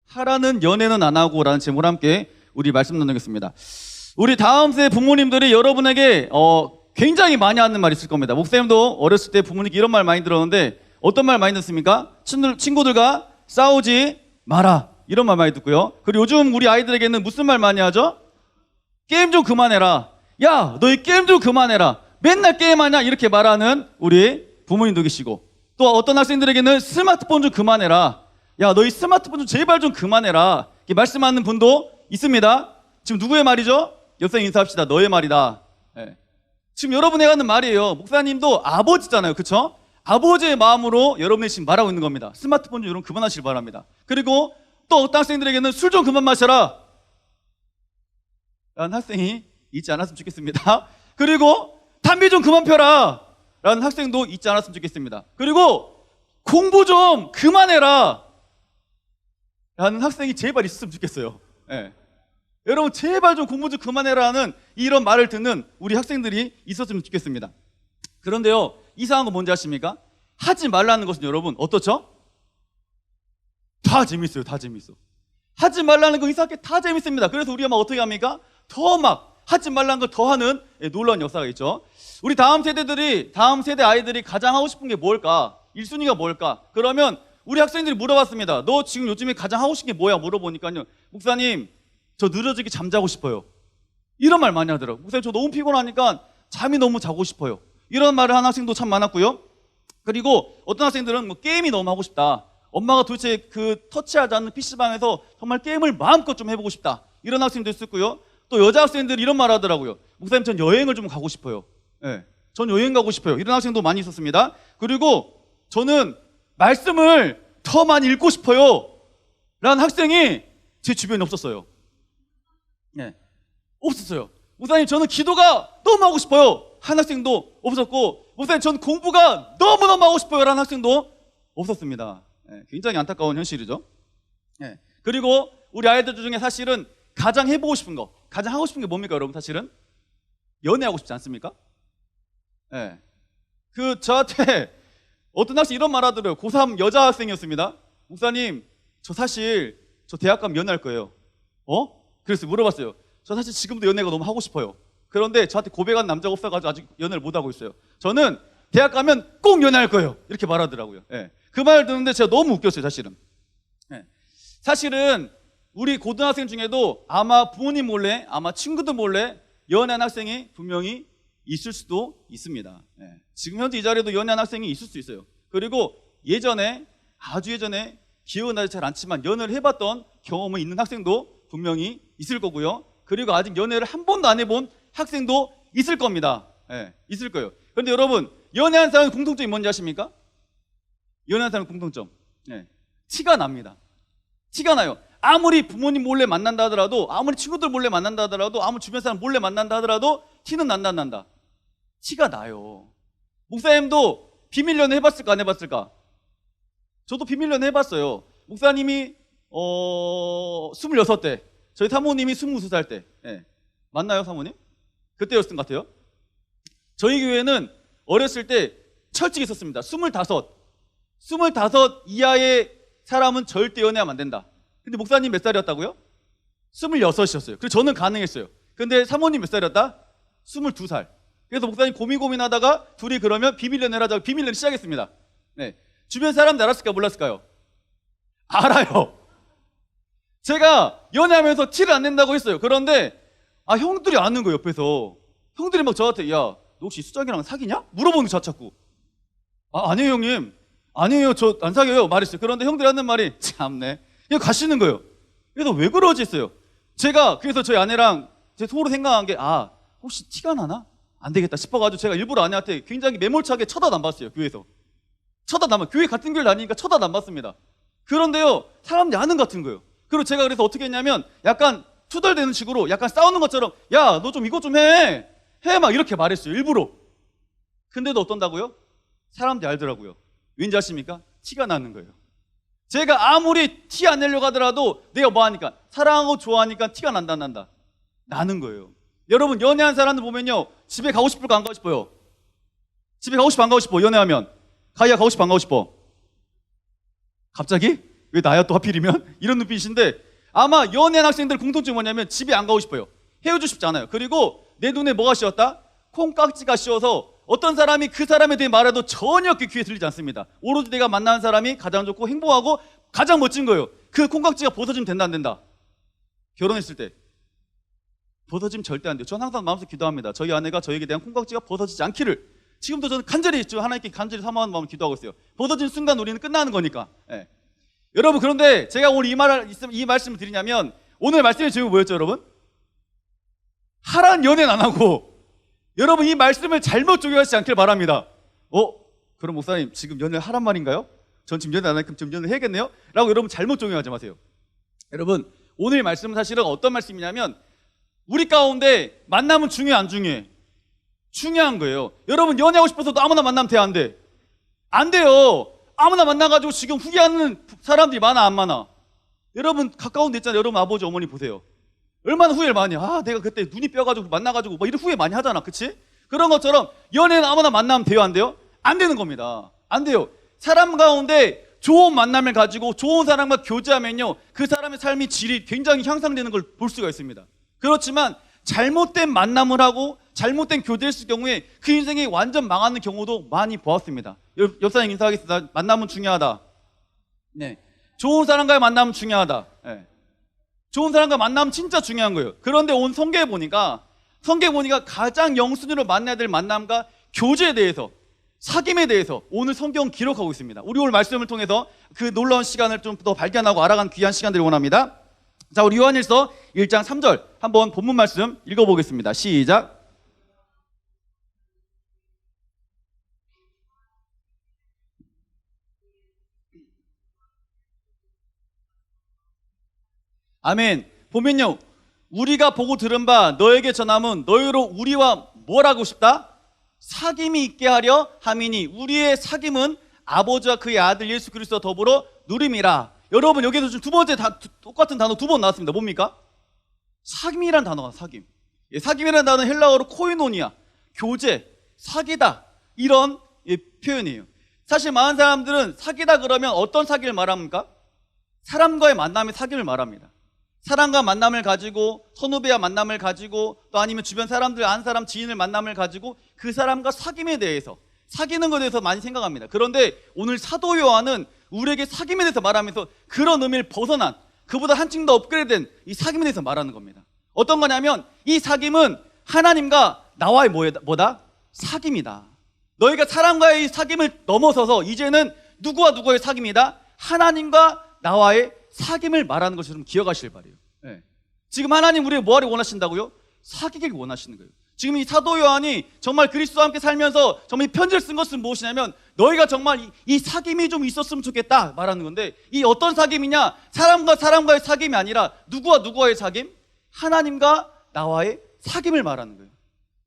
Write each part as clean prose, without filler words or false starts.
하라는 연애는 안 하고 라는 제목으로 함께 우리 말씀 나누겠습니다. 우리 다음 세대 부모님들이 여러분에게 굉장히 많이 하는 말이 있을 겁니다. 목사님도 어렸을 때 부모님께 이런 말 많이 들었는데 어떤 말 많이 듣습니까? 친구들과 싸우지 마라 이런 말 많이 듣고요. 그리고 요즘 우리 아이들에게는 무슨 말 많이 하죠? 게임 좀 그만해라. 야, 너희 게임 좀 그만해라. 맨날 게임하냐 이렇게 말하는 우리 부모님도 계시고, 또 어떤 학생들에게는 스마트폰 좀 그만해라. 야, 너희 스마트폰 좀 제발 좀 그만해라 이렇게 말씀하는 분도 있습니다. 지금 누구의 말이죠? 옆생 인사합시다. 너의 말이다. 네. 지금 여러분이 하는 말이에요. 목사님도 아버지잖아요. 그쵸? 아버지의 마음으로 여러분이 지금 말하고 있는 겁니다. 스마트폰 좀 여러분 그만하시길 바랍니다. 그리고 또 어떤 학생들에게는 술 좀 그만 마셔라 라는 학생이 있지 않았으면 좋겠습니다. 그리고 담배 좀 그만 펴라 라는 학생도 있지 않았으면 좋겠습니다. 그리고 공부 좀 그만해라 라는 학생이 제발 있었으면 좋겠어요. 네. 여러분 제발 좀 공부 좀 그만해라는 이런 말을 듣는 우리 학생들이 있었으면 좋겠습니다. 그런데요, 이상한 거 뭔지 아십니까? 하지 말라는 것은 여러분 어떻죠? 다 재밌어요. 다 재밌어. 하지 말라는 거 이상하게 다 재밌습니다. 그래서 우리가 막 어떻게 합니까? 더 막 하지 말라는 걸 더 하는 놀라운 역사가 있죠. 우리 다음 세대 아이들이 가장 하고 싶은 게 뭘까? 1순위가 뭘까? 그러면 우리 학생들이 물어봤습니다. 너 지금 요즘에 가장 하고 싶은 게 뭐야? 물어보니까요, 목사님 저 늘어지게 잠자고 싶어요. 이런 말 많이 하더라고요. 목사님 저 너무 피곤하니까 잠이 너무 자고 싶어요. 이런 말을 하는 학생도 참 많았고요. 그리고 어떤 학생들은 뭐 게임이 너무 하고 싶다. 엄마가 도대체 그 터치하지 않는 PC방에서 정말 게임을 마음껏 좀 해보고 싶다. 이런 학생도 있었고요. 또 여자 학생들이 이런 말 하더라고요. 목사님 전 여행을 좀 가고 싶어요. 네, 전 여행 가고 싶어요. 이런 학생도 많이 있었습니다. 그리고 저는 말씀을 더 많이 읽고 싶어요 라는 학생이 제 주변에 없었어요. 네, 없었어요. 목사님 저는 기도가 너무 하고 싶어요 한 학생도 없었고, 목사님 전 공부가 너무너무 하고 싶어요 라는 학생도 없었습니다. 네, 굉장히 안타까운 현실이죠. 네, 그리고 우리 아이들 중에 사실은 가장 해보고 싶은 거, 가장 하고 싶은 게 뭡니까 여러분? 사실은 연애하고 싶지 않습니까? 네. 저한테 어떤 학생이 이런 말 하더라고요. 고3 여자 학생이었습니다. 목사님 저 사실 저 대학 가면 연애할 거예요. 그래서 물어봤어요. 저 사실 지금도 연애가 너무 하고 싶어요. 그런데 저한테 고백한 남자가 없어가지고 아직 연애를 못하고 있어요. 저는 대학 가면 꼭 연애할 거예요 이렇게 말하더라고요. 네. 그 말을 듣는데 제가 너무 웃겼어요 사실은. 네. 사실은 우리 고등학생 중에도 아마 부모님 몰래, 아마 친구들 몰래 연애한 학생이 분명히 있을 수도 있습니다. 네. 지금 현재 이 자리에도 연애한 학생이 있을 수 있어요. 그리고 예전에, 아주 예전에 기억나지 잘 않지만 연애를 해봤던 경험이 있는 학생도 분명히 있을 거고요. 그리고 아직 연애를 한 번도 안 해본 학생도 있을 겁니다. 네, 있을 거예요. 그런데 여러분, 연애한 사람의 공통점이 뭔지 아십니까? 연애한 사람의 공통점, 네, 티가 납니다. 티가 나요. 아무리 부모님 몰래 만난다 하더라도, 아무리 친구들 몰래 만난다 하더라도, 아무리 주변 사람 몰래 만난다 하더라도 티는 난다. 티가 나요. 목사님도 비밀 연애 해봤을까 안 해봤을까? 저도 비밀 연애 해봤어요. 목사님이 26대, 저희 사모님이 22살 때. 네. 맞나요 사모님? 그때였던 것 같아요. 저희 교회는 어렸을 때 철칙이 있었습니다. 25 이하의 사람은 절대 연애하면 안 된다. 근데 목사님 몇 살이었다고요? 26이었어요. 그래서 저는 가능했어요. 근데 사모님 몇 살이었다? 22살. 그래서 목사님 고민하다가 둘이 그러면 비밀 연애를 하자고 비밀 연애 시작했습니다. 네. 주변 사람들 알았을까 몰랐을까요? 알아요. 제가 연애하면서 티를 안 낸다고 했어요. 그런데 형들이 아는 거예요. 옆에서 형들이 막 저한테 야, 너 혹시 수정이랑 사귀냐? 물어보는 거 자꾸. 아니에요 형님, 아니에요 저 안 사귀어요 말했어요. 그런데 형들이 하는 말이 참네, 그냥 가시는 거예요. 그래서 왜 그러지 했어요. 제가 그래서 저희 아내랑 제 속으로 생각한 게 혹시 티가 나나? 안 되겠다 싶어가지고 제가 일부러 아내한테 굉장히 매몰차게 쳐다도 안 봤어요. 교회에서 교회 같은 교회를 다니니까 쳐다도 안 봤습니다. 그런데요, 사람들이 아는 것 같은 거예요. 그리고 제가 그래서 어떻게 했냐면 약간 투덜대는 식으로 약간 싸우는 것처럼 야, 너 좀 이거 좀 해 막 이렇게 말했어요. 일부러. 근데도 어떤다고요? 사람들이 알더라고요. 왠지 아십니까? 티가 나는 거예요. 제가 아무리 티 안 내려고 하더라도 내가 뭐 하니까, 사랑하고 좋아하니까 티가 난다 나는 거예요. 여러분, 연애한 사람들 보면요, 집에 가고 싶을까 안 가고 싶어요? 집에 가고 싶어 안 가고 싶어? 연애하면 가희야 가고 싶어 안 가고 싶어? 갑자기? 왜 나야 또 하필이면? 이런 눈빛인데 아마 연애한 학생들 공통점이 뭐냐면 집에 안 가고 싶어요. 헤어지고 싶지 않아요. 그리고 내 눈에 뭐가 씌었다? 콩깍지가 씌워서 어떤 사람이 그 사람에 대해 말해도 전혀 귀에 들리지 않습니다. 오로지 내가 만나는 사람이 가장 좋고 행복하고 가장 멋진 거예요. 그 콩깍지가 벗어지면 된다 안 된다? 결혼했을 때 벗어지면 절대 안 돼요. 전 항상 마음속에 기도합니다. 저희 아내가 저에게 대한 콩깍지가 벗어지지 않기를. 지금도 저는 간절히 하나님께 간절히 사모하는 마음을 기도하고 있어요. 벗어진 순간 우리는 끝나는 거니까. 예. 여러분, 그런데 제가 오늘 이 말씀을 드리냐면 오늘 말씀의 제목이 뭐였죠, 여러분? 하란 연애는 안 하고. 여러분, 이 말씀을 잘못 적용하지 않길 바랍니다. 그럼 목사님 지금 연애를 하란 말인가요? 전 지금 연애 안 하니까 좀 연애 해야겠네요? 라고 여러분 잘못 적용하지 마세요. 여러분, 오늘 말씀은 사실은 어떤 말씀이냐면 우리 가운데 만남은 중요해 안 중요해? 중요한 거예요. 여러분, 연애하고 싶어서도 아무나 만나면 돼 안 돼? 안 돼요. 아무나 만나가지고 지금 후회하는 사람들이 많아 안 많아? 여러분 가까운 데 있잖아요. 여러분 아버지 어머니 보세요. 얼마나 후회를 많이 해. 내가 그때 눈이 뼈가지고 만나가지고 막 이런 후회 많이 하잖아. 그치? 그런 것처럼 연애는 아무나 만나면 돼요 안 돼요? 안 되는 겁니다. 안 돼요. 사람 가운데 좋은 만남을 가지고 좋은 사람과 교제하면요 그 사람의 삶의 질이 굉장히 향상되는 걸 볼 수가 있습니다. 그렇지만 잘못된 만남을 하고 잘못된 교제를 했을 경우에 그 인생이 완전 망하는 경우도 많이 보았습니다. 옆 사람 인사하겠습니다. 만남은 중요하다. 네, 좋은 사람과의 만남은 중요하다. 네. 좋은 사람과 만나면 진짜 중요한 거예요. 그런데 오늘 성경에 보니까 가장 영순위로 만나야 될 만남과 교제에 대해서, 사귐에 대해서 오늘 성경은 기록하고 있습니다. 우리 오늘 말씀을 통해서 그 놀라운 시간을 좀 더 발견하고 알아가는 귀한 시간들을 원합니다. 자, 우리 요한일서 1장 3절 한번 본문 말씀 읽어보겠습니다. 시작. 아멘. 보면요, 우리가 보고 들은 바 너에게 전함은 너희로 우리와 뭘 하고 싶다? 사귐이 있게 하려 함이니 우리의 사귐은 아버지와 그의 아들 예수 그리스도와 더불어 누림이라. 여러분, 여기서 지금 두 번째 똑같은 단어 두 번 나왔습니다. 뭡니까? 사귐이란 단어가 사귐. 사귐이라는 단어는 헬라어로 코이노니아, 교제, 사귀다 이런 표현이에요. 사실 많은 사람들은 사귀다 그러면 어떤 사귀를 말합니까? 사람과의 만남의 사귐을 말합니다. 사람과 만남을 가지고, 선후배와 만남을 가지고, 또 아니면 주변 사람들, 아는 사람, 지인을 만남을 가지고 그 사람과 사귐에 대해서, 사귀는 것에 대해서 많이 생각합니다. 그런데 오늘 사도 요한은 우리에게 사귐에 대해서 말하면서 그런 의미를 벗어난, 그보다 한층 더 업그레이드된 이 사귐에 대해서 말하는 겁니다. 어떤 거냐면 이 사귐은 하나님과 나와의 뭐다? 사귐이다. 너희가 사람과의 사귐을 넘어서서 이제는 누구와 누구의 사귐이다? 하나님과 나와의 사귐을 말하는 것을 좀 기억하시길 바래요. 네. 지금 하나님 우리에게 뭐하를 원하신다고요? 사귀길 원하시는 거예요. 지금 이 사도 요한이 정말 그리스도와 함께 살면서 정말 이 편지를 쓴 것은 무엇이냐면 너희가 정말 이 사귐이 좀 있었으면 좋겠다 말하는 건데, 이 어떤 사귐이냐? 사람과 사람과의 사귐이 아니라 누구와 누구와의 사귐? 하나님과 나와의 사귐을 말하는 거예요.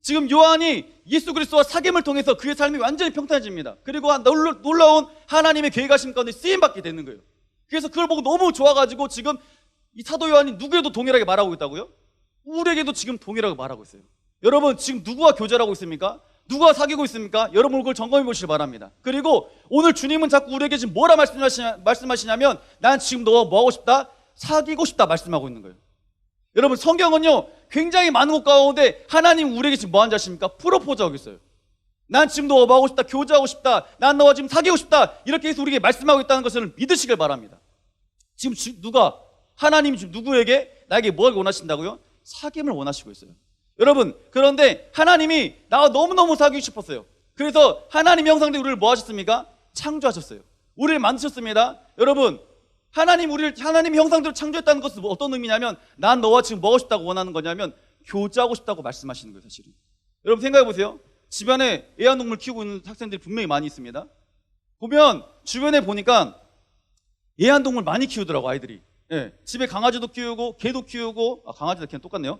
지금 요한이 예수 그리스도와 사귐을 통해서 그의 삶이 완전히 평탄해집니다. 그리고 놀라운 하나님의 계획하심 가운데 쓰임받게 되는 거예요. 그래서 그걸 보고 너무 좋아가지고 지금 이 사도 요한이 누구에도 동일하게 말하고 있다고요? 우리에게도 지금 동일하게 말하고 있어요. 여러분, 지금 누구와 교제를 하고 있습니까? 누구와 사귀고 있습니까? 여러분 그걸 점검해 보시길 바랍니다. 그리고 오늘 주님은 자꾸 우리에게 지금 뭐라 말씀하시냐면 난 지금 너와 뭐 하고 싶다? 사귀고 싶다 말씀하고 있는 거예요. 여러분, 성경은요 굉장히 많은 것 가운데 하나님 우리에게 지금 뭐 하는 자십니까? 프로포즈하고 있어요. 난 지금 너와 뭐 하고 싶다? 교제하고 싶다. 난 너와 지금 사귀고 싶다. 이렇게 해서 우리에게 말씀하고 있다는 것을 믿으시길 바랍니다. 지금 하나님이 지금 누구에게, 나에게 뭐 하기 원하신다고요? 사귐을 원하시고 있어요. 여러분, 그런데 하나님이 나와 너무너무 사귀고 싶었어요. 그래서 하나님 형상대로 우리를 뭐 하셨습니까? 창조하셨어요. 우리를 만드셨습니다. 여러분, 우리를 하나님 형상대로 창조했다는 것은 어떤 의미냐면 난 너와 지금 뭐 하고 싶다고 원하는 거냐면 교제하고 싶다고 말씀하시는 거예요, 사실은. 여러분 생각해 보세요. 집안에 애완동물 키우고 있는 학생들이 분명히 많이 있습니다. 보면 주변에 보니까 애완동물 많이 키우더라고, 아이들이. 예, 집에 강아지도 키우고 개도 키우고, 강아지도 걔는 똑같네요.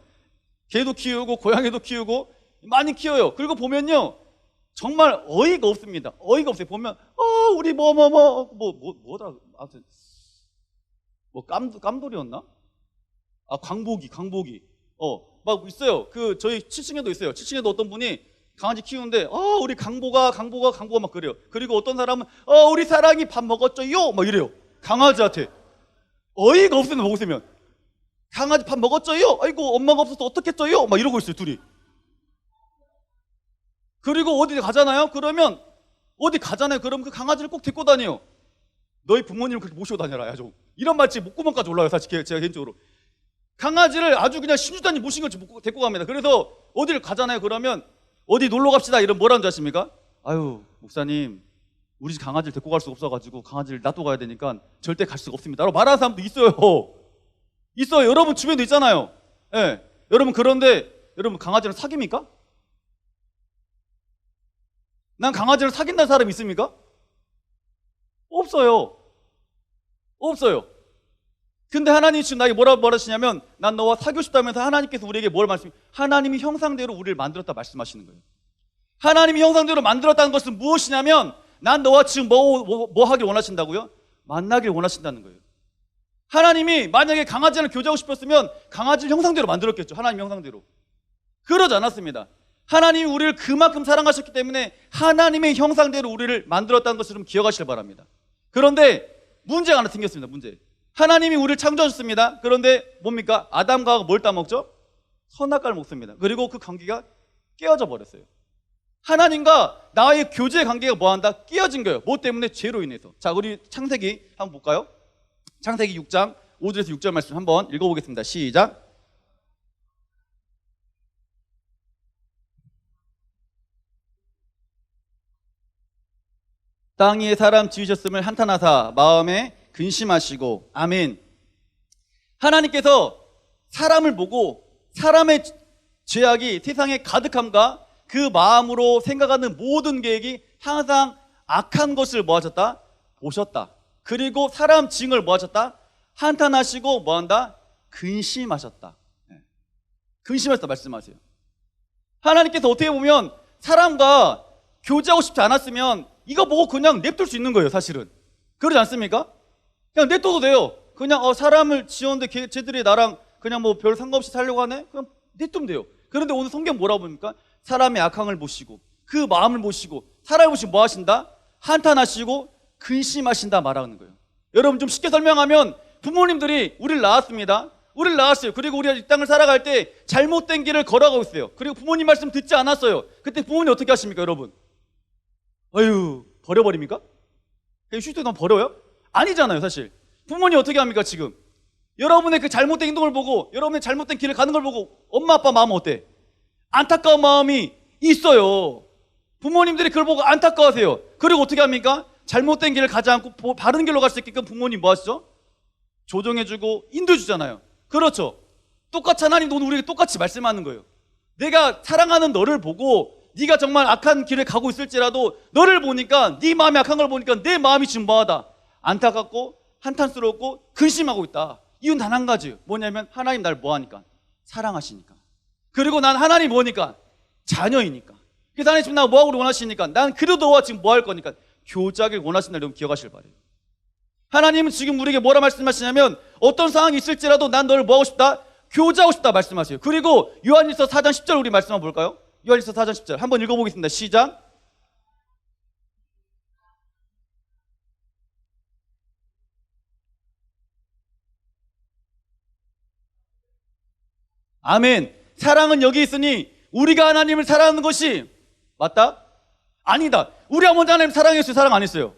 개도 키우고 고양이도 키우고 많이 키워요. 그리고 보면요 정말 어이가 없습니다. 어이가 없어요. 보면 우리 뭐더라, 아무튼 깜돌이었나? 광복이 막 있어요. 그 저희 7층에도 있어요. 7층에도 어떤 분이 강아지 키우는데 우리 강보가 막 그래요. 그리고 어떤 사람은 우리 사랑이 밥 먹었죠요 막 이래요. 강아지한테. 어이가 없으면 보고 있으면 강아지 밥 먹었죠요? 아이고 엄마가 없어서 어떻겠죠요? 막 이러고 있어요 둘이. 그리고 어디 가잖아요? 그러면 그 강아지를 꼭 데리고 다녀요. 너희 부모님을 그렇게 모시고 다녀라. 야, 좀. 이런 말지 목구멍까지 올라와요. 사실 제가 개인적으로 강아지를 아주 그냥 신주단이 모신 것처럼 데리고 갑니다. 그래서 어디를 가잖아요. 그러면 어디 놀러 갑시다. 이런 뭐라는 줄 아십니까? 아유 목사님 우리 집 강아지를 데리고 갈 수가 없어가지고 강아지를 놔두고 가야 되니까 절대 갈 수가 없습니다 라고 말하는 사람도 있어요. 여러분 주변에도 있잖아요. 예. 여러분 그런데 여러분 강아지를 사깁니까? 난 강아지를 사귄다는 사람이 있습니까? 없어요. 근데 하나님이 지금 나에게 뭐라고 말하시냐면 난 너와 사귀고 싶다면서 하나님께서 우리에게 뭘 하나님이 형상대로 우리를 만들었다 말씀하시는 거예요. 하나님이 형상대로 만들었다는 것은 무엇이냐면 난 너와 지금 뭐 하길 원하신다고요? 만나길 원하신다는 거예요. 하나님이 만약에 강아지랑 교제하고 싶었으면 강아지를 형상대로 만들었겠죠. 하나님 형상대로. 그러지 않았습니다. 하나님이 우리를 그만큼 사랑하셨기 때문에 하나님의 형상대로 우리를 만들었다는 것을 좀 기억하시길 바랍니다. 그런데 문제가 하나 생겼습니다. 문제. 하나님이 우리를 창조하셨습니다. 그런데 뭡니까? 아담과 하와가 뭘 따먹죠? 선악과를 먹습니다. 그리고 그 관계가 깨어져 버렸어요. 하나님과 나의 교제 관계가 뭐한다? 깨어진 거예요. 뭐 때문에? 죄로 인해서. 자, 우리 창세기 한번 볼까요? 창세기 6장 5절에서 6절 말씀 한번 읽어보겠습니다. 시작. 땅 위에 사람 지으셨음을 한탄하사 마음에 근심하시고. 아멘. 하나님께서 사람을 보고 사람의 죄악이 세상에 가득함과 그 마음으로 생각하는 모든 계획이 항상 악한 것을 뭐 하셨다? 보셨다. 그리고 사람 징을 뭐 하셨다? 한탄하시고 뭐 한다? 근심하셨다. 근심하셨다 말씀하세요. 하나님께서 어떻게 보면 사람과 교제하고 싶지 않았으면 이거 보고 그냥 냅둘 수 있는 거예요. 사실은 그러지 않습니까? 그냥 냅둬도 돼요. 그냥 사람을 지었는데 쟤들이 나랑 그냥 뭐 별 상관없이 살려고 하네? 그냥 냅두면 돼요. 그런데 오늘 성경 뭐라고 봅니까? 사람의 악함을 보시고 그 마음을 보시고 사람을 보시고 뭐 하신다? 한탄하시고 근심하신다 말하는 거예요. 여러분 좀 쉽게 설명하면 부모님들이 우리를 낳았습니다. 우리를 낳았어요. 그리고 우리가 이 땅을 살아갈 때 잘못된 길을 걸어가고 있어요. 그리고 부모님 말씀 듣지 않았어요. 그때 부모님 어떻게 하십니까 여러분? 어휴 버려버립니까? 휴대폰 너무 버려요? 아니잖아요 사실. 부모님 어떻게 합니까 지금? 여러분의 그 잘못된 행동을 보고 여러분의 잘못된 길을 가는 걸 보고 엄마 아빠 마음은 어때? 안타까운 마음이 있어요. 부모님들이 그걸 보고 안타까워하세요. 그리고 어떻게 합니까? 잘못된 길을 가지 않고 바른 길로 갈 수 있게끔 부모님 뭐 하시죠? 조정해주고 인도해주잖아요. 그렇죠. 똑같이 하나님도 오늘 우리에게 똑같이 말씀하는 거예요. 내가 사랑하는 너를 보고 네가 정말 악한 길을 가고 있을지라도 너를 보니까 네 마음이 악한 걸 보니까 내 마음이 지금 뭐하다? 안타깝고 한탄스럽고 근심하고 있다. 이유는 단 한 가지. 뭐냐면 하나님 날 뭐하니까? 사랑하시니까. 그리고 난 하나님 뭐니까? 자녀이니까. 그래서 하나님 지금 나 뭐하기를 원하시니까 난 그래도 너와 지금 뭐 할 거니까 교제하길 원하신다. 여러분 기억하실 바래요. 하나님은 지금 우리에게 뭐라 말씀하시냐면 어떤 상황이 있을지라도 난 너를 뭐하고 싶다? 교제하고 싶다 말씀하세요. 그리고 요한일서 4장 10절 우리 말씀 한번 볼까요? 요한일서 4장 10절 한번 읽어보겠습니다. 시작. 아멘. 사랑은 여기 있으니 우리가 하나님을 사랑하는 것이 맞다? 아니다. 우리가 먼저 하나님 사랑했어요? 사랑 안 했어요?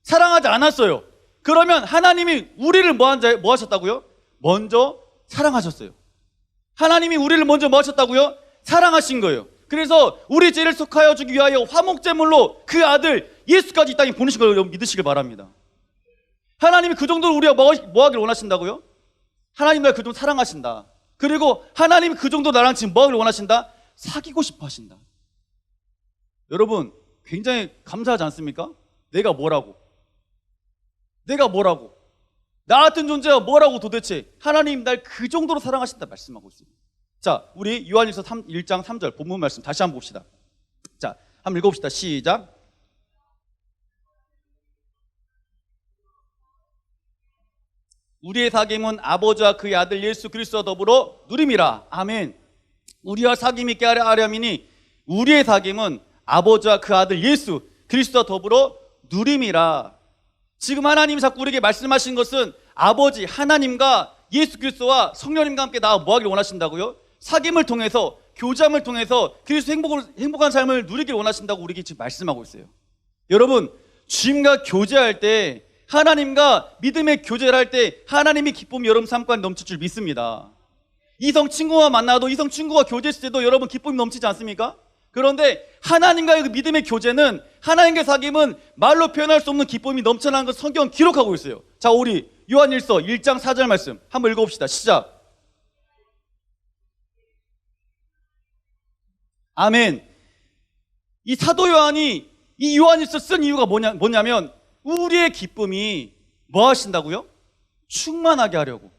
사랑하지 않았어요. 그러면 하나님이 우리를 뭐 하셨다고요? 먼저 사랑하셨어요. 하나님이 우리를 먼저 뭐 하셨다고요? 사랑하신 거예요. 그래서 우리 죄를 속하여 주기 위하여 화목제물로 그 아들 예수까지 이 땅에 보내신 걸 여러분 믿으시길 바랍니다. 하나님이 그 정도로 우리가 뭐 하길 원하신다고요? 하나님 날 그 정도 사랑하신다. 그리고 하나님이 그 정도 나랑 지금 뭐 하길 원하신다? 사귀고 싶어 하신다. 여러분 굉장히 감사하지 않습니까? 내가 뭐라고 나 같은 존재가 뭐라고 도대체 하나님 날 그 정도로 사랑하신다 말씀하고 있습니다. 자, 우리 요한일서 1장 3절 본문 말씀 다시 한번 봅시다. 자, 한번 읽어봅시다. 시작. 우리의 사귐은 아버지와 그의 아들 예수 그리스도와 더불어 누림이라. 아멘. 우리와 사귐이 있게 하려미니 우리의 사귐은 아버지와 그 아들 예수 그리스도와 더불어 누림이라. 지금 하나님이 자꾸 우리에게 말씀하신 것은 아버지 하나님과 예수 그리스도와 성령님과 함께 나와 뭐하길 원하신다고요? 사귐을 통해서, 교제함을 통해서 그리스도 행복한 삶을 누리길 원하신다고 우리에게 지금 말씀하고 있어요. 여러분, 주님과 교제할 때, 하나님과 믿음의 교제를 할 때 하나님의 기쁨이 여러분 삶 가운데 넘칠 줄 믿습니다. 이성 친구와 만나도, 이성 친구와 교제했을 때도 여러분 기쁨이 넘치지 않습니까? 그런데 하나님과의 그 믿음의 교제는, 하나님과의 사귐은 말로 표현할 수 없는 기쁨이 넘쳐나는 것을 성경은 기록하고 있어요. 자, 우리 요한일서 1장 4절 말씀 한번 읽어봅시다. 시작. 아멘. 이 사도 요한이 이 요한일서 쓴 이유가 뭐냐면 우리의 기쁨이 뭐 하신다고요? 충만하게 하려고.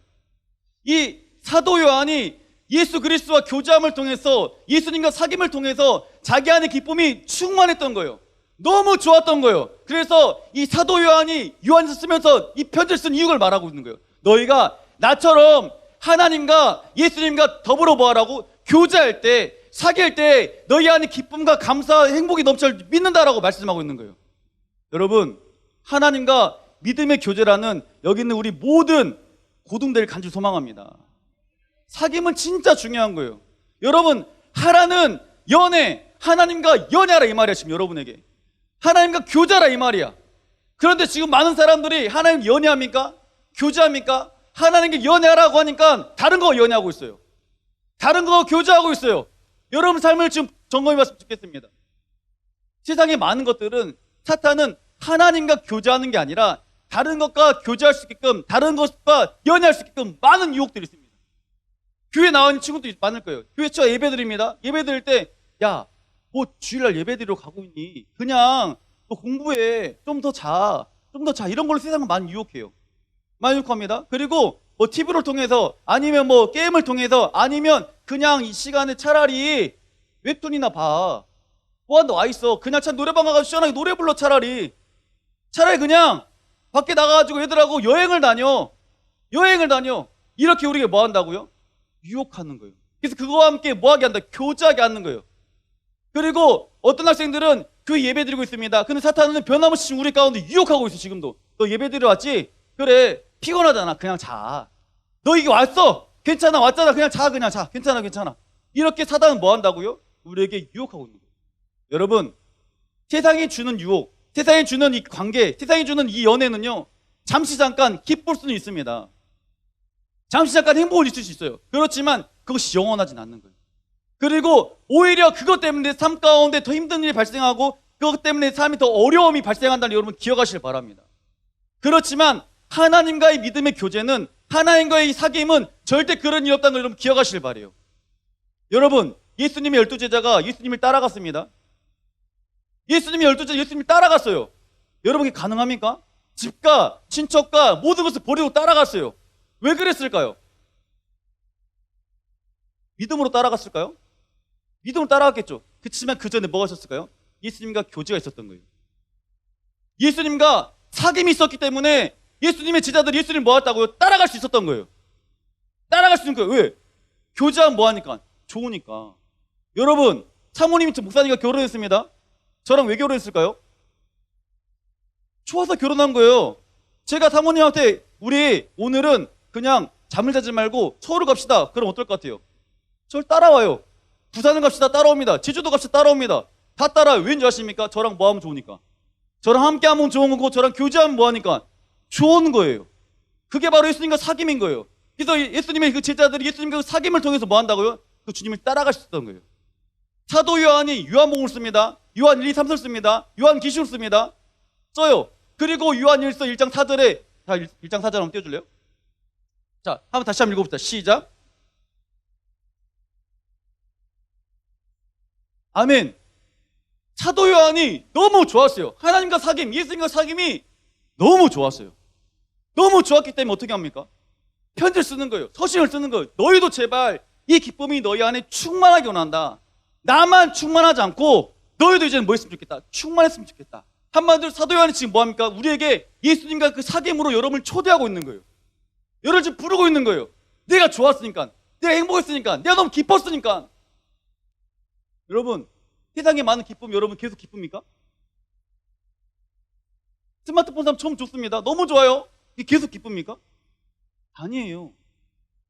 이 사도 요한이 예수 그리스도와 교제함을 통해서, 예수님과 사귐을 통해서 자기 안의 기쁨이 충만했던 거예요. 너무 좋았던 거예요. 그래서 이 사도 요한이 요한일서 쓰면서 이 편지를 쓴 이유를 말하고 있는 거예요. 너희가 나처럼 하나님과 예수님과 더불어 뭐하라고? 교제할 때, 사귈 때 너희 안에 기쁨과 감사, 행복이 넘쳐 믿는다라고 말씀하고 있는 거예요. 여러분, 하나님과 믿음의 교제라는 여기 있는 우리 모든 고등대를 간절히 소망합니다. 사귐은 진짜 중요한 거예요. 여러분, 하라는 연애, 하나님과 연애하라 이 말이야. 지금 여러분에게 하나님과 교제하라 이 말이야. 그런데 지금 많은 사람들이 하나님 연애합니까? 교제합니까? 하나님과 연애하라고 하니까 다른 거 연애하고 있어요. 다른 거 교제하고 있어요. 여러분 삶을 지금 점검해 봤으면 좋겠습니다. 세상에 많은 것들은, 사탄은 하나님과 교제하는 게 아니라 다른 것과 교제할 수 있게끔, 다른 것과 연애할 수 있게끔 많은 유혹들이 있습니다. 교회 나오는 친구도 많을 거예요. 교회 저 예배 드립니다. 예배 드릴 때, 야, 뭐 주일날 예배 드리러 가고 있니? 그냥 너 공부해. 좀 더 자. 좀 더 자. 이런 걸로 세상은 많이 유혹해요. 많이 유혹합니다. 그리고 뭐 TV를 통해서, 아니면 뭐 게임을 통해서, 아니면 그냥 이 시간에 차라리 웹툰이나 봐. 뭐한다 와 있어. 그냥 노래방 가가지고 시원하게 노래 불러. 차라리 그냥 밖에 나가가지고 애들하고 여행을 다녀. 이렇게 우리가 뭐 한다고요? 유혹하는 거예요. 그래서 그거와 함께 뭐 하게 한다? 교제하게 하는 거예요. 그리고 어떤 학생들은 교회 예배 드리고 있습니다. 근데 사탄은 변함없이 우리 가운데 유혹하고 있어. 지금도. 너 예배 드리러 왔지? 그래, 피곤하잖아. 그냥 자. 너 이게 왔어. 괜찮아. 왔잖아. 그냥 자. 괜찮아. 이렇게 사탄은 뭐 한다고요? 우리에게 유혹하고 있는 거예요. 여러분, 세상이 주는 유혹, 세상이 주는 이 관계, 세상이 주는 이 연애는요, 잠시 잠깐 기쁠 수는 있습니다. 잠시 잠깐 행복을 있을 수 있어요. 그렇지만 그것이 영원하진 않는 거예요. 그리고 오히려 그것 때문에 삶 가운데 더 힘든 일이 발생하고, 그것 때문에 삶이 더 어려움이 발생한다는 여러분 기억하시길 바랍니다. 그렇지만 하나님과의 믿음의 교제는, 하나님과의 이 사귐은 절대 그런 일 없다는 걸 여러분 기억하시길 바래요. 여러분, 예수님의 12제자가 예수님을 따라갔습니다. 예수님의 12제자 예수님을 따라갔어요. 여러분, 이게 가능합니까? 집과 친척과 모든 것을 버리고 따라갔어요. 왜 그랬을까요? 믿음으로 따라갔을까요? 믿음으로 따라갔겠죠. 그렇지만 그 전에 뭐가 있었을까요? 예수님과 교제가 있었던 거예요. 예수님과 사귐이 있었기 때문에 예수님의 제자들이 예수님을 뭐 했다고요? 따라갈 수 있었던 거예요. 따라갈 수 있는 거예요. 왜? 교제하면 뭐 하니까? 좋으니까. 여러분, 사모님이 목사님과 결혼했습니다. 저랑 왜 결혼했을까요? 좋아서 결혼한 거예요. 제가 사모님한테 우리 오늘은 그냥 잠을 자지 말고 서울을 갑시다. 그럼 어떨 것 같아요? 저를 따라와요. 부산을 갑시다. 따라옵니다. 제주도 갑시다. 따라옵니다. 다 따라와요. 왠지 아십니까? 저랑 뭐 하면 좋으니까. 저랑 함께 하면 좋은 거고, 저랑 교제하면 뭐 하니까? 좋은 거예요. 그게 바로 예수님과 사귐인 거예요. 그래서 예수님의 그 제자들이 예수님과 그 사귐을 통해서 뭐 한다고요? 그 주님을 따라갈 수 있었던 거예요. 사도 요한이 요한복음을 씁니다. 요한 1, 2, 3서 씁니다. 요한 계시록 씁니다. 써요. 그리고 요한일서 1장 4절에, 자, 1장 4절 한번 띄워줄래요? 자, 한번 다시 한번 읽어봅시다. 시작. 아멘. 사도 요한이 너무 좋았어요. 하나님과 사귐, 예수님과 사귐이 너무 좋았어요. 너무 좋았기 때문에 어떻게 합니까? 편지를 쓰는 거예요. 서신을 쓰는 거예요. 너희도 제발 이 기쁨이 너희 안에 충만하게 원한다. 나만 충만하지 않고 너희도 이제는 뭐 했으면 좋겠다? 충만했으면 좋겠다. 한마디로 사도 요한이 지금 뭐 합니까? 우리에게 예수님과 그 사귐으로 여러분을 초대하고 있는 거예요. 여러분을 지금 부르고 있는 거예요. 내가 좋았으니까, 내가 행복했으니까, 내가 너무 기뻤으니까. 여러분, 세상에 많은 기쁨 여러분 계속 기쁩니까? 스마트폰 사면 처음 좋습니다. 너무 좋아요. 이게 계속 기쁩니까? 아니에요.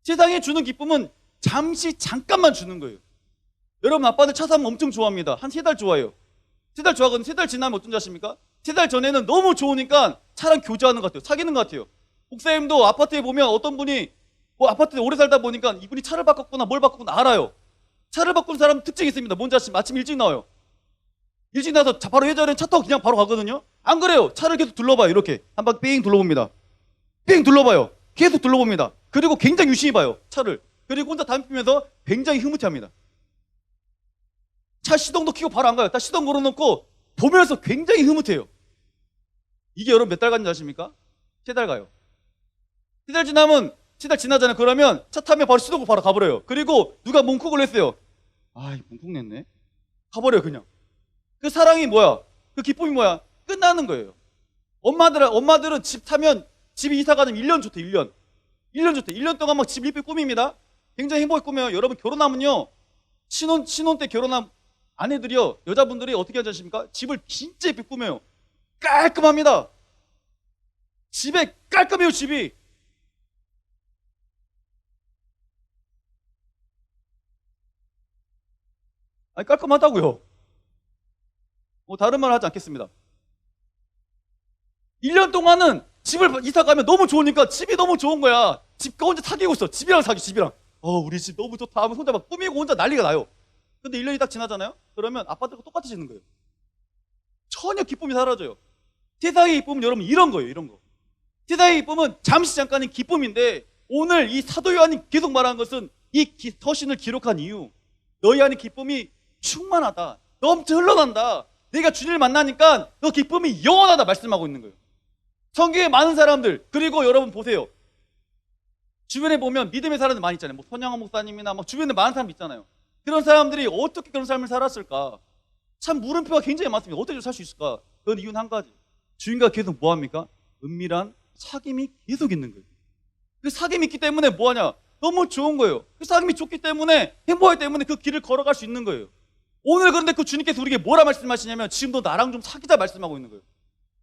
세상에 주는 기쁨은 잠시 잠깐만 주는 거예요. 여러분 아빠들 차 사면 엄청 좋아합니다. 한 3달 좋아해요. 3달 좋아하거든요. 3달 지나면 어떤지 아십니까? 3달 전에는 너무 좋으니까 차랑 교제하는 것 같아요. 사귀는 것 같아요. 목사님도 아파트에 보면 어떤 분이 뭐 아파트에 오래 살다 보니까 이분이 차를 바꿨구나 뭘 바꿨구나 알아요. 차를 바꾼 사람 특징이 있습니다. 뭔지 아시면 아침 일찍 나와요. 일찍 나와서 바로 회전에 차 타고 그냥 바로 가거든요. 안 그래요. 차를 계속 둘러봐요. 이렇게 한 바퀴 삥 둘러봅니다. 삥 둘러봐요. 계속 둘러봅니다. 그리고 굉장히 유심히 봐요. 차를. 그리고 혼자 담배 피면서 굉장히 흐뭇해합니다. 차 시동도 켜고 바로 안 가요. 딱 시동 걸어놓고 보면서 굉장히 흐뭇해요. 이게 여러분 몇 달 간지 아십니까? 3달 가요. 3달 지나면 3달 지나잖아요. 그러면 차 타면 바로 시동 걸고 바로 가버려요. 그리고 누가 뭉콕을 했어요. 아이 뭉콕 냈네. 가버려요 그냥. 그 사랑이 뭐야? 그 기쁨이 뭐야? 끝나는 거예요. 엄마들은 집 타면 집에 이사 가면 1년 좋대. 1년. 1년 좋대. 1년 동안 막 집 이쁘게 꾸밉니다. 굉장히 행복하게 꾸며요. 여러분 결혼하면요. 신혼 때 결혼한 아내들이요. 여자분들이 어떻게 하지 않습니까? 집을 진짜 이쁘게 꾸며요. 깔끔합니다. 집에 깔끔해요. 집이. 아니 깔끔하다고요. 뭐 다른 말 하지 않겠습니다. 1년 동안은 집을 이사 가면 너무 좋으니까 집이 너무 좋은 거야. 집과 혼자 사귀고 있어. 집이랑 사귀 집이랑. 우리 집 너무 좋다 하면 혼자 막 꾸미고 혼자 난리가 나요. 근데 1년이 딱 지나잖아요. 그러면 아빠들과 똑같아지는 거예요. 전혀 기쁨이 사라져요. 세상의 기쁨은 여러분 이런 거예요. 이런 거. 세상의 기쁨은 잠시 잠깐의 기쁨인데 오늘 이 사도 요한이 계속 말하는 것은 이 서신을 기록한 이유 너희 안에 기쁨이 충만하다. 넘쳐 흘러난다. 내가 주님을 만나니까 그 기쁨이 영원하다 말씀하고 있는 거예요. 성경에 많은 사람들 그리고 여러분 보세요. 주변에 보면 믿음의 사람들 많이 있잖아요. 뭐 손양원 목사님이나 막 주변에 많은 사람 있잖아요. 그런 사람들이 어떻게 그런 삶을 살았을까? 참 물음표가 굉장히 많습니다. 어떻게 살 수 있을까? 그건 이유는 한 가지. 주인과 계속 뭐합니까? 은밀한 사귐이 계속 있는 거예요. 그 사귐이 있기 때문에 뭐하냐? 너무 좋은 거예요. 그 사귐이 좋기 때문에 행복하기 때문에 그 길을 걸어갈 수 있는 거예요. 오늘 그런데 그 주님께서 우리에게 뭐라 말씀하시냐면 지금도 나랑 좀 사귀자 말씀하고 있는 거예요.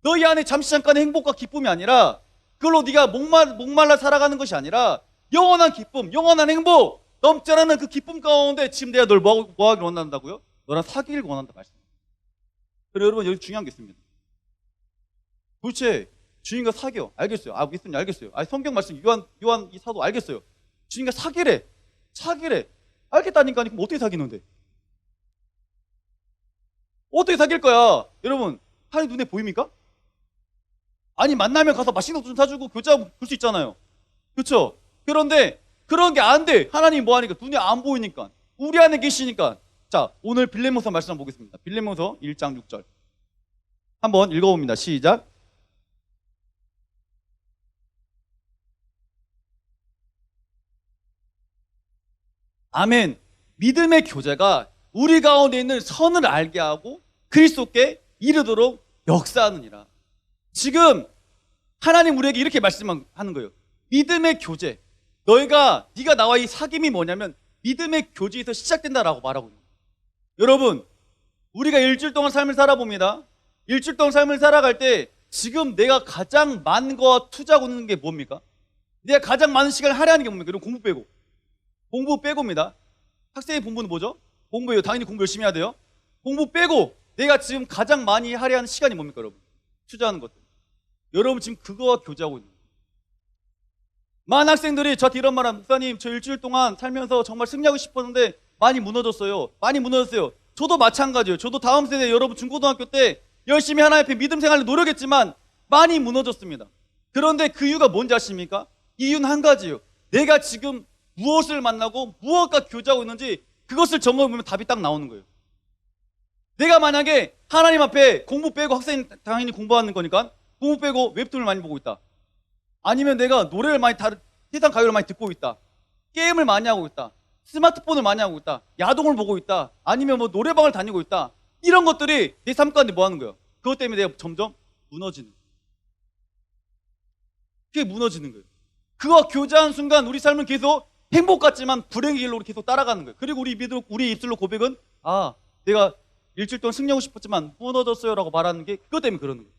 너희 안에 잠시 잠깐의 행복과 기쁨이 아니라 그걸로 네가 목말라 살아가는 것이 아니라 영원한 기쁨, 영원한 행복 넘쳐나는 그 기쁨 가운데 지금 내가 널 뭐하기를 원한다고요? 너랑 사귀기를 원한다 말씀. 그리고 여러분 여기 중요한 게 있습니다. 도대체 주님과 사겨 알겠어요. 예수님 알겠어요. 성경 말씀 요한 이 사도 알겠어요. 주님과 사귀래 알겠다니까 그럼 어떻게 사귀는데? 어떻게 사귈 거야? 여러분 하나님 눈에 보입니까? 아니 만나면 가서 맛있는 것 좀 사주고 교제하고 볼 수 있잖아요. 그렇죠? 그런데 그런 게 안 돼. 하나님이 뭐 하니까 눈에 안 보이니까 우리 안에 계시니까. 자 오늘 빌레몬서 말씀 한번 보겠습니다. 빌레몬서 1장 6절 한번 읽어봅니다. 시작. 아멘. 믿음의 교제가 우리 가운데 있는 선을 알게 하고 그리스도께 이르도록 역사하느니라. 지금 하나님 우리에게 이렇게 말씀하는 거예요. 믿음의 교제. 네가 나와 이 사귐이 뭐냐면 믿음의 교제에서 시작된다라고 말하고 있는 거예요. 여러분 우리가 일주일 동안 삶을 살아봅니다. 일주일 동안 삶을 살아갈 때 지금 내가 가장 많은 거 투자하고 있는 게 뭡니까? 내가 가장 많은 시간을 할애하는 게 뭡니까? 여러분 공부 빼고입니다. 학생의 본분은 뭐죠? 공부예요. 당연히 공부 열심히 해야 돼요. 공부 빼고 내가 지금 가장 많이 할애하는 시간이 뭡니까 여러분? 투자하는 것들. 여러분 지금 그거와 교제하고 있는 거예요. 많은 학생들이 저한테 이런 말하면 목사님 저 일주일 동안 살면서 정말 승리하고 싶었는데 많이 무너졌어요. 저도 마찬가지예요. 저도 다음 세대 여러분 중고등학교 때 열심히 하나님 앞에 믿음 생활을 노력했지만 많이 무너졌습니다. 그런데 그 이유가 뭔지 아십니까? 이유는 한 가지예요. 내가 지금 무엇을 만나고 무엇과 교제하고 있는지 그것을 점검해보면 답이 딱 나오는 거예요. 내가 만약에 하나님 앞에 공부 빼고 학생 당연히 공부하는 거니까 공부 빼고 웹툰을 많이 보고 있다. 아니면 내가 노래를 세상 가요를 많이 듣고 있다. 게임을 많이 하고 있다. 스마트폰을 많이 하고 있다. 야동을 보고 있다. 아니면 뭐 노래방을 다니고 있다. 이런 것들이 내 삶 가운데 뭐 하는 거예요? 그것 때문에 내가 점점 무너지는 거예요. 그게 무너지는 거예요. 그와 교제하는 순간 우리 삶은 계속 행복 같지만 불행의 길로 계속 따라가는 거예요. 그리고 우리 입술로 고백은 내가 일주일 동안 승리하고 싶었지만 무너졌어요 라고 말하는 게 그것 때문에 그러는 거예요.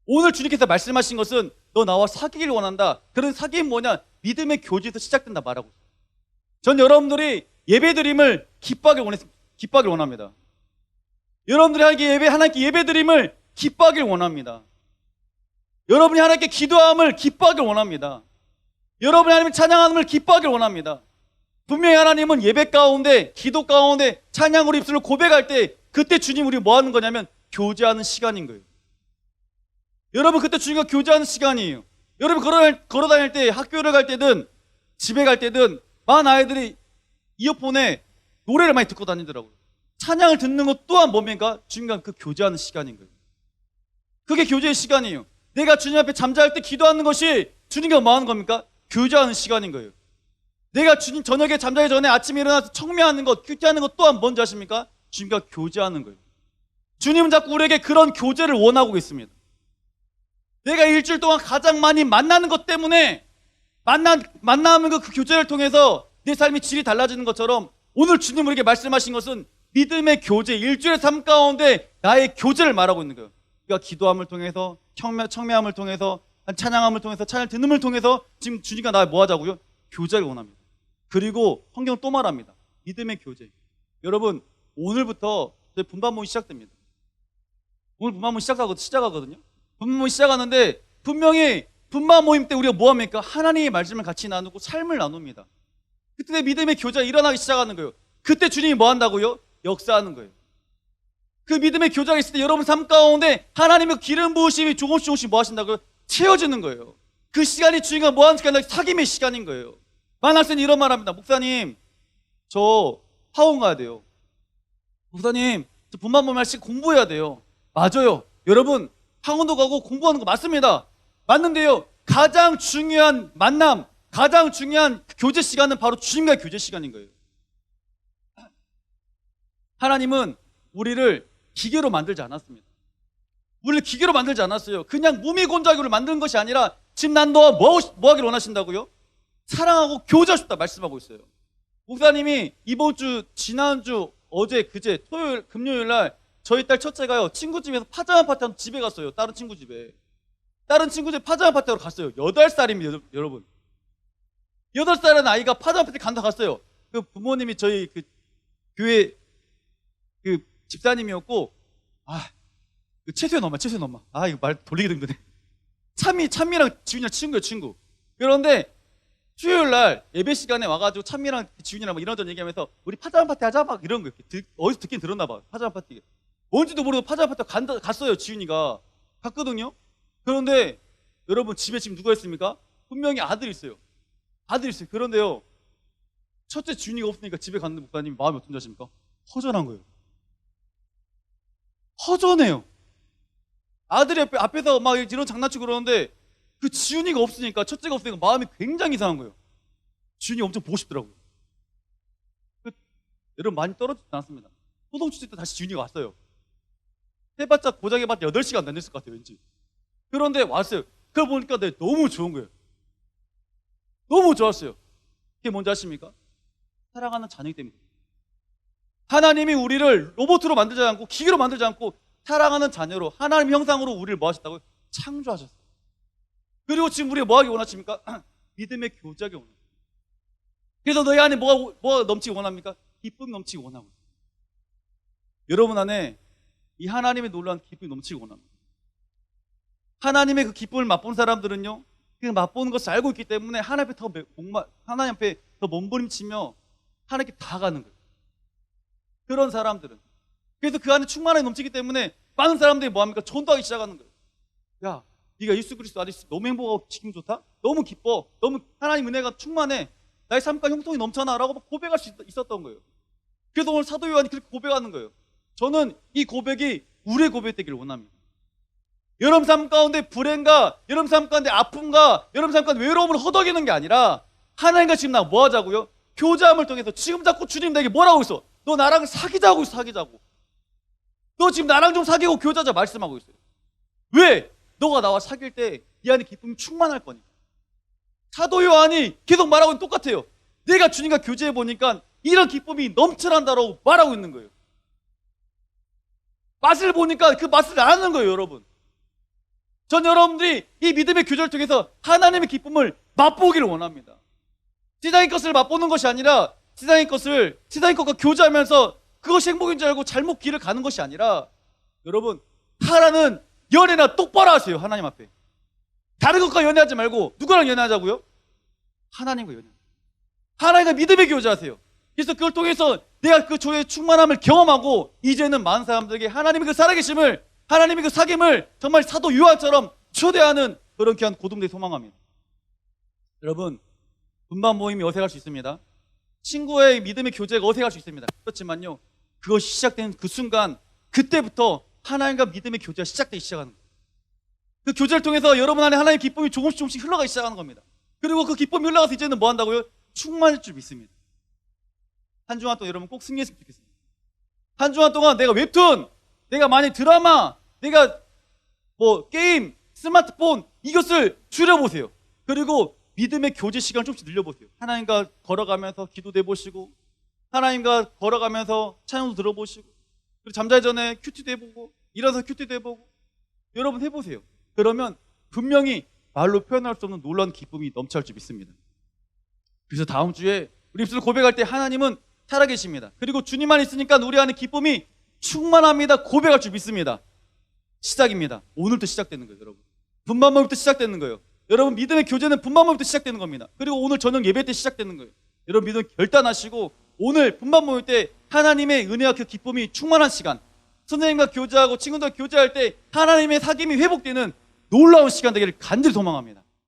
오늘 주님께서 말씀하신 것은 너 나와 사귀길 원한다. 그런 사귐이 뭐냐? 믿음의 교제에서 시작된다 말하고 있어요. 전 여러분들이 예배드림을 기뻐하길 원합니다. 여러분들이 하나님께 예배드림을 기뻐하길 원합니다. 여러분이 하나님께 기도함을 기뻐하길 원합니다. 여러분이 하나님을 찬양함을 기뻐하길 원합니다. 분명히 하나님은 예배 가운데, 기도 가운데 찬양으로 입술을 고백할 때 그때 주님 우리 뭐 하는 거냐면 교제하는 시간인 거예요. 여러분 그때 주님과 교제하는 시간이에요. 여러분 걸어 다닐 때, 학교를 갈 때든 집에 갈 때든 많은 아이들이 이어폰에 노래를 많이 듣고 다니더라고요. 찬양을 듣는 것 또한 뭡니까? 주님과 그 교제하는 시간인 거예요. 그게 교제의 시간이에요. 내가 주님 앞에 잠잘 때 기도하는 것이 주님과 뭐 하는 겁니까? 교제하는 시간인 거예요. 내가 주님 저녁에 잠자기 전에 아침에 일어나서 청매하는 것, 큐티하는 것 또한 뭔지 아십니까? 주님과 교제하는 거예요. 주님은 자꾸 우리에게 그런 교제를 원하고 있습니다. 내가 일주일 동안 가장 많이 만나는 것 때문에 만나는 그 교제를 통해서 내 삶의 질이 달라지는 것처럼 오늘 주님 우리에게 말씀하신 것은 믿음의 교제, 일주일의 삶 가운데 나의 교제를 말하고 있는 거예요. 그러니까 기도함을 통해서, 청매함을 통해서, 찬양함을 통해서, 찬양 듣음을 통해서 지금 주님과 나 뭐 하자고요? 교제를 원합니다. 그리고 성경은 또 말합니다. 믿음의 교제. 여러분 오늘부터 분반 모임 시작됩니다. 오늘 분반 모임 시작하거든요. 분반 모임 시작하는데 분명히 분반 모임 때 우리가 뭐 합니까? 하나님의 말씀을 같이 나누고 삶을 나눕니다. 그때 믿음의 교제가 일어나기 시작하는 거예요. 그때 주님이 뭐 한다고요? 역사하는 거예요. 그 믿음의 교제가 있을 때 여러분 삶 가운데 하나님의 기름 부으심이 조금씩 뭐 하신다고요? 채워지는 거예요. 그 시간이 주님과 뭐 하는 시간이 아니라 사귐의 시간인 거예요. 많은 학생이 이런 말 합니다. 목사님, 저 학원 가야 돼요. 목사님, 저 분반 모임 할 시 공부해야 돼요. 맞아요. 여러분, 학원도 가고 공부하는 거 맞습니다. 맞는데요. 가장 중요한 만남, 가장 중요한 교제 시간은 바로 주님과의 교제 시간인 거예요. 하나님은 우리를 기계로 만들지 않았습니다. 우리를 기계로 만들지 않았어요. 그냥 무미곤자기로 만드는 것이 아니라 지금 난 너와 뭐 하길 원하신다고요? 사랑하고 교제하고 싶다 말씀하고 있어요. 목사님이 이번 주, 지난주, 어제, 그제, 토요일, 금요일 날 저희 딸 첫째가요 친구 집에서 파자마 파티하러 집에 갔어요. 다른 친구 집에 파자마 파티하러 갔어요. 8살입니다 여러분. 8살의 아이가 파자마 파티 간다 갔어요. 그 부모님이 저희 그 교회 그 집사님이었고 그 채수연 엄마 이거 말 돌리기도 힘드네. 찬미랑 지훈이랑 친구. 그런데 수요일 날 예배 시간에 와가지고 찬미랑 지훈이랑 막 이런저런 얘기하면서 우리 파자마 파티 하자 막 이런 거 어디서 듣긴 들었나 봐. 파자마 파티 뭔지도 모르고 파자마 파티 갔어요. 지훈이가 갔거든요. 그런데 여러분 집에 지금 누가 있습니까? 분명히 아들이 있어요. 그런데요 첫째 지훈이가 없으니까 집에 갔는데 목사님 마음이 어떤지 아십니까? 허전한 거예요. 허전해요. 아들이 앞에서 막 이런 장난치고 그러는데 그 지훈이가 없으니까, 첫째가 없으니까 마음이 굉장히 이상한 거예요. 지훈이 엄청 보고 싶더라고요. 여러분 많이 떨어지지 않았습니다. 소동치즈 때 다시 지훈이가 왔어요. 해봤자 고작 해봤자 8시간 다녔을 것 같아요 왠지. 그런데 왔어요. 그걸 보니까 너무 좋은 거예요. 너무 좋았어요. 그게 뭔지 아십니까? 사랑하는 자녀이기 때문에. 하나님이 우리를 로봇으로 만들지 않고 기계로 만들지 않고 사랑하는 자녀로 하나님 형상으로 우리를 뭐 하셨다고요? 창조하셨어요. 그리고 지금 우리가 뭐 하기 원하십니까? 믿음의 교제하기 원합니다. 그래서 너희 안에 뭐가 넘치기 원합니까? 기쁨이 넘치기 원하고 있어요. 여러분 안에 이 하나님의 놀라운 기쁨이 넘치기 원합니다. 하나님의 그 기쁨을 맛본 사람들은요 그 맛보는 것을 알고 있기 때문에 하나님 앞에 더 몸부림치며 하나님께 다가가는 거예요. 그런 사람들은. 그래서 그 안에 충만함이 넘치기 때문에 많은 사람들이 뭐합니까? 전도하기 시작하는 거예요. 야, 네가 예수 그리스도 안에 있어. 너무 행복하고 기분 좋다? 너무 기뻐. 너무 하나님 은혜가 충만해. 나의 삶과 형통이 넘쳐나. 라고 고백할 수 있었던 거예요. 그래서 오늘 사도 요한이 그렇게 고백하는 거예요. 저는 이 고백이 우리의 고백이 되기를 원합니다. 여러분 삶 가운데 불행과 여러분 삶 가운데 아픔과 여러분 삶 가운데 외로움을 허덕이는 게 아니라 하나님과 지금 나 뭐 하자고요? 교제함을 통해서 지금 자꾸 주님 내게 뭐라고 있어? 너 나랑 사귀자고. 너 지금 나랑 좀 사귀고 교제하자 말씀하고 있어요. 왜? 너가 나와 사귈 때 네 안에 기쁨이 충만할 거니까. 사도 요한이 계속 말하고 있는 똑같아요. 내가 주님과 교제해 보니까 이런 기쁨이 넘쳐난다라고 말하고 있는 거예요. 맛을 보니까 그 맛을 아는 거예요, 여러분. 전 여러분들이 이 믿음의 교제를 통해서 하나님의 기쁨을 맛보기를 원합니다. 세상의 것을 맛보는 것이 아니라 세상의 것과 교제하면서 그것이 행복인 줄 알고 잘못 길을 가는 것이 아니라, 여러분, 하라는 연애나 똑바로 하세요. 하나님 앞에. 다른 것과 연애하지 말고 누구랑 연애하자고요? 하나님과 연애하세요. 하나님과 믿음의 교제하세요. 그래서 그걸 통해서 내가 그 조의 충만함을 경험하고 이제는 많은 사람들에게 하나님의 그 살아계심을, 하나님의 그 사귐을 정말 사도 요한처럼 초대하는 그런 귀한 고동들이 소망합니다. 여러분, 분반 모임이 어색할 수 있습니다. 친구의 믿음의 교제가 어색할 수 있습니다. 그렇지만요, 그것이 시작된 그 순간, 그때부터 하나님과 믿음의 교제가 시작되기 시작하는 거예요. 그 교제를 통해서 여러분 안에 하나님의 기쁨이 조금씩 흘러가기 시작하는 겁니다. 그리고 그 기쁨이 흘러가서 이제는 뭐 한다고요? 충만할 줄 믿습니다. 한 주간 동안 여러분 꼭 승리했으면 좋겠습니다. 한 주간 동안 내가 웹툰, 내가 많이 드라마, 내가 뭐 게임, 스마트폰, 이것을 줄여보세요. 그리고 믿음의 교제 시간을 조금씩 늘려보세요. 하나님과 걸어가면서 기도도 해보시고, 하나님과 걸어가면서 찬양도 들어보시고, 그리고 잠자기 전에 큐티도 해보고, 일어나서 큐티도 해보고, 여러분 해보세요. 그러면 분명히 말로 표현할 수 없는 놀라운 기쁨이 넘쳐날 줄 믿습니다. 그래서 다음 주에 우리 입술로 고백할 때 하나님은 살아계십니다. 그리고 주님만 있으니까 우리 안에 기쁨이 충만합니다. 고백할 줄 믿습니다. 시작입니다. 오늘부터 시작되는 거예요, 여러분. 분만모부터 시작되는 거예요. 여러분, 믿음의 교제는 분만모부터 시작되는 겁니다. 그리고 오늘 저녁 예배 때 시작되는 거예요. 여러분, 믿음 결단하시고 오늘 분만모일 때 하나님의 은혜와 그 기쁨이 충만한 시간, 선생님과 교제하고 친구들과 교제할 때 하나님의 사귐이 회복되는 놀라운 시간 되기를 간절히 소망합니다.